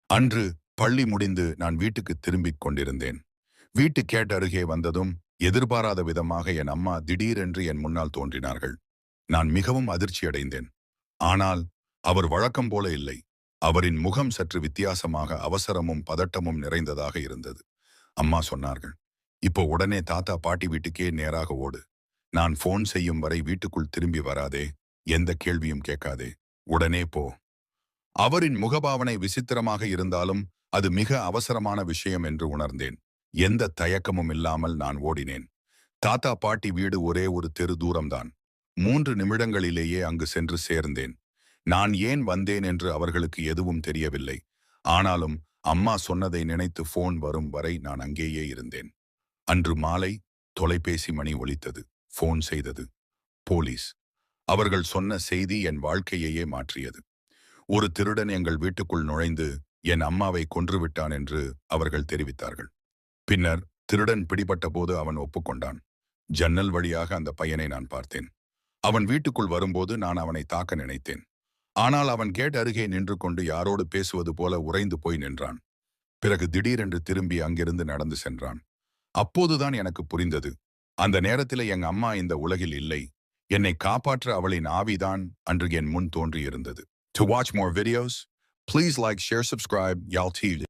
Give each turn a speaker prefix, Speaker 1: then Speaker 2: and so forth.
Speaker 1: அன்று பள்ளி முடிந்து நான் வீட்டுக்கு திரும்பிக் கொண்டிருந்தேன். வீட்டு கேட் அருகே வந்ததும் எதிர்பாராத விதமாக என் அம்மா திடீரென்று என் முன்னால் தோன்றினார்கள். நான் மிகவும் அதிர்ச்சியடைந்தேன். ஆனால் அவர் வழக்கம் போல இல்லை. அவரின் முகம் சற்று வித்தியாசமாக அவசரமும் பதட்டமும் நிறைந்ததாக இருந்தது. அம்மா சொன்னார்கள், இப்போ உடனே தாத்தா பாட்டி வீட்டுக்கே நேராக ஓடு. நான் போன் செய்யும் வரை வீட்டுக்குள் திரும்பி வராதே. எந்த கேள்வியும் கேட்காதே. உடனே போ. அவரின் முகபாவனை விசித்திரமாக இருந்தாலும் அது மிக அவசரமான விஷயம் என்று உணர்ந்தேன். எந்த தயக்கமும் இல்லாமல் நான் ஓடினேன். தாத்தா பாட்டி வீடு ஒரே ஒரு தெரு தூரம்தான். 3 நிமிடங்களிலேயே அங்கு சென்று சேர்ந்தேன். நான் ஏன் வந்தேன் என்று அவர்களுக்கு எதுவும் தெரியவில்லை. ஆனாலும் அம்மா சொன்னதை நினைத்து போன் வரும் வரை நான் அங்கேயே இருந்தேன். அன்று மாலை தொலைபேசி மணி ஒலித்தது. போன் செய்தது போலீஸ். அவர்கள் சொன்ன செய்தி என் வாழ்க்கையையே மாற்றியது. ஒரு திருடன் எங்கள் வீட்டுக்குள் நுழைந்து என் அம்மாவை கொன்றுவிட்டான் என்று அவர்கள் தெரிவித்தார்கள். பின்னர் திருடன் பிடிபட்ட போது அவன் ஒப்புக்கொண்டான். ஜன்னல் வழியாக அந்த பையனை நான் பார்த்தேன். அவன் வீட்டுக்குள் வரும்போது நான் அவனை தாக்க நினைத்தேன். ஆனால் அவன் கேட் அருகே நின்று கொண்டு யாரோடு பேசுவது போல உறைந்து போய் நின்றான். பிறகு திடீரென்று திரும்பி அங்கிருந்து நடந்து சென்றான். அப்போதுதான் எனக்கு புரிந்தது. அந்த நேரத்தில் எங்க அம்மா இந்த உலகில் இல்லை. என்னை காப்பாற்ற அவளின் ஆவிதான் அன்று என் முன் தோன்றியிருந்தது. To watch more videos, please like, share, subscribe, Yal TV.